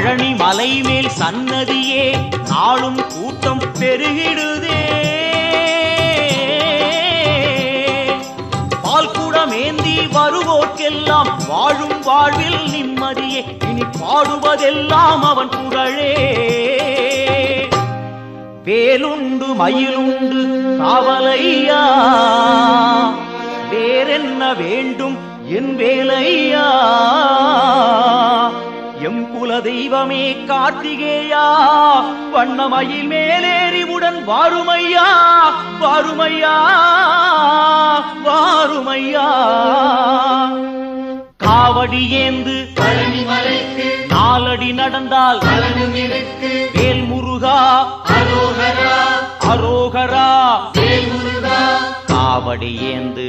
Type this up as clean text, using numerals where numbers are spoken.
பழனி மலை மேல் சன்னதியே நாளும் கூட்டம் பெருகிடுதே. பால்குடமேந்தி வருவோர்க்கெல்லாம் வாழும் வாழ்வில் நிம்மதியே. இனி பாடுவதெல்லாம் அவன் புகழே. வேலுண்டு மயிலுண்டு காவலையா, வேறென்ன வேண்டும் என் வேலையா. எம் குல தெய்வமே கார்த்திகேயா, வண்ணமயில் மேலேறிவுடன் வாருமையா, வாருமையா, வாருமையா. காவடி ஏந்து பழனி மலைக்கு நாலடி நடந்தால் பலனும் இருக்கு. வேல் முருகா அரோகரா அரோகரா. வேல் முருகா. காவடி ஏந்து